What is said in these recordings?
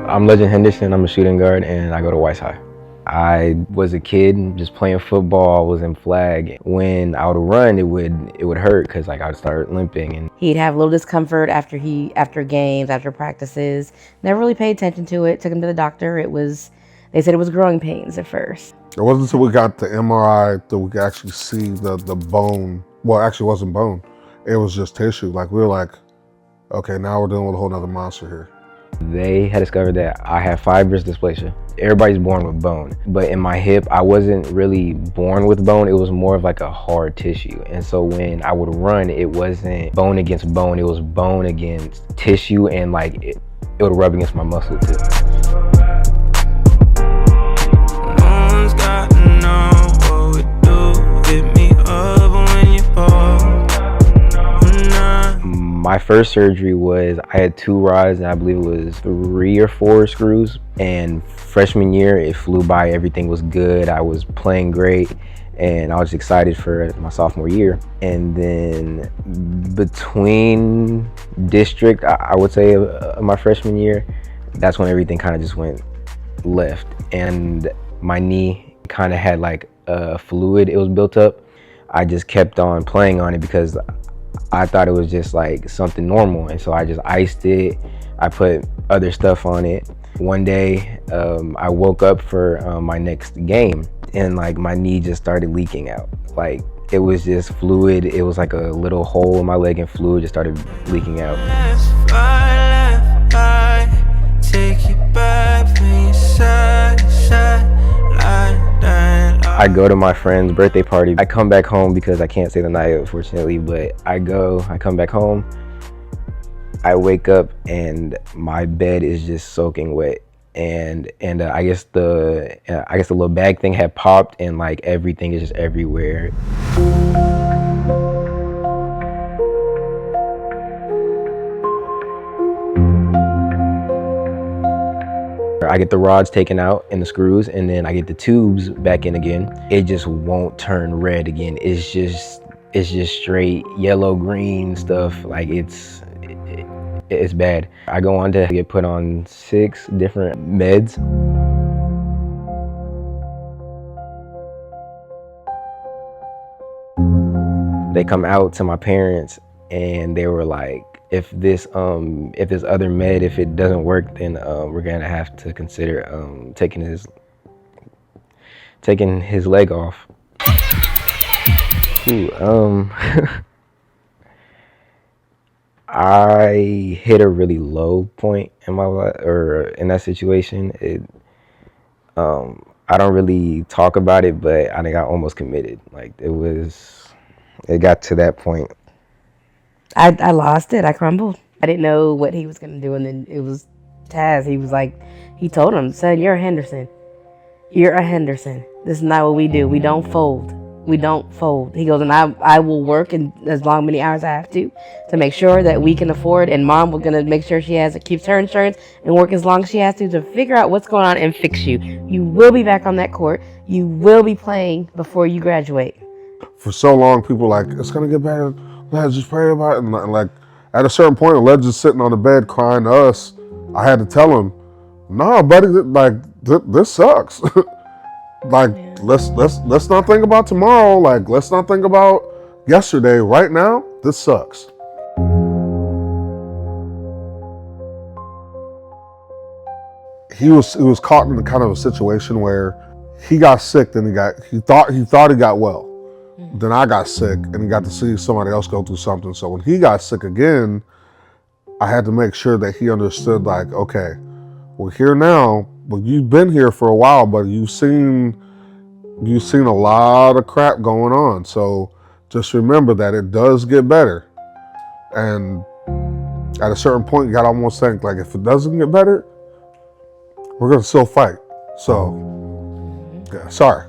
I'm Legend Henderson. I'm a shooting guard, and I go to Weiss High. I was a kid just playing football, was in flag. When I would run, it would hurt because like I would start limping, and he'd have a little discomfort after games, after practices. Never really paid attention to it. Took him to the doctor. They said it was growing pains at first. It wasn't until we got the MRI that we could actually see the bone. Well, actually, it wasn't bone. It was just tissue. Like we were like, okay, now we're dealing with a whole nother monster here. They had discovered that I have fibrous dysplasia. Everybody's born with bone, but in my hip, I wasn't really born with bone. It was more of like a hard tissue. And so when I would run, it wasn't bone against bone. It was bone against tissue, and like it would rub against my muscle too. My first surgery was, I had 2 rods and I believe it was 3 or 4 screws. And freshman year, it flew by, everything was good. I was playing great and I was excited for my sophomore year. And then between district, I would say my freshman year, that's when everything kind of just went left. And my knee kind of had like a fluid, it was built up. I just kept on playing on it because I thought it was just like something normal, and so I just iced it. I put other stuff on it. One day, I woke up for my next game, and like my knee just started leaking out. Like it was just fluid. It was like a little hole in my leg, and fluid just started leaking out. I go to my friend's birthday party. I come back home because I can't stay the night, unfortunately, but I come back home. I wake up and my bed is just soaking wet. And I guess the little bag thing had popped, and like everything is just everywhere. I get the rods taken out and the screws, and then I get the tubes back in again. It just won't turn red again. It's just straight yellow green stuff. Like it's bad. I go on to get put on 6 different meds. They come out to my parents and they were like, if this other med, if it doesn't work, then we're gonna have to consider taking his leg off. Ooh, I hit a really low point in my life, or in that situation. I don't really talk about it, but I think I almost committed. Like it got to that point. I lost it. I crumbled. I didn't know what he was gonna do, and then it was Taz. He told him, "Son, you're a Henderson. You're a Henderson. This is not what we do. We don't fold. We don't fold." He goes, "And I will work in as many hours I have to make sure that we can afford. And Mom, we're gonna make sure keeps her insurance and work as long as she has to figure out what's going on and fix you. You will be back on that court. You will be playing before you graduate." For so long, people were like, it's gonna get better. Let's just pray about it. And like at a certain point, Ledge is sitting on the bed crying to us. I had to tell him, "Nah, buddy, like this sucks. Like let's not think about tomorrow. Like let's not think about yesterday. Right now, this sucks." He was caught in kind of a situation where he got sick, then he thought he got well. Then I got sick and he got to see somebody else go through something. So when he got sick again, I had to make sure that he understood, like, okay, we're here now, but you've been here for a while, but you've seen a lot of crap going on. So just remember that it does get better. And at a certain point, you gotta almost think, like, if it doesn't get better, we're gonna still fight. So, yeah, sorry.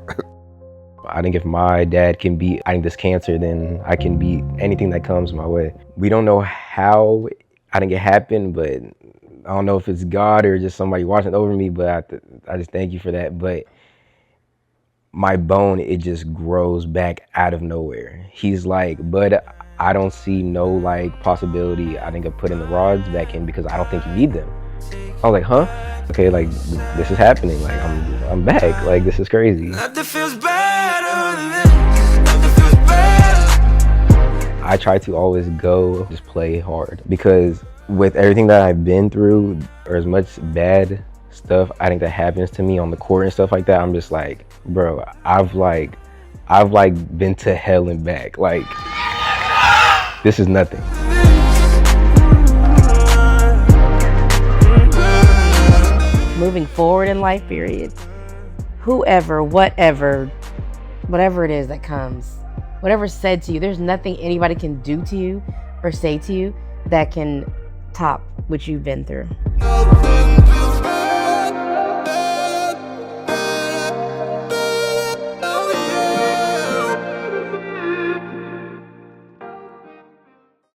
I think if my dad can beat this cancer, then I can beat anything that comes my way. We don't know how I think it happened, but I don't know if it's God or just somebody watching over me, but I just thank you for that. But my bone, it just grows back out of nowhere. He's like, "But I don't see no like possibility, I think, of putting the rods back in because I don't think you need them." I was like, huh? Okay, like this is happening. Like I'm back. Like this is crazy. Nothing feels better than this. Nothing feels better. I try to always go just play hard, because with everything that I've been through, or as much bad stuff I think that happens to me on the court and stuff like that, I'm just like, bro, I've been to hell and back. Like this is nothing. Moving forward in life, period. Whoever, whatever it is that comes, whatever's said to you, there's nothing anybody can do to you or say to you that can top what you've been through. Nothing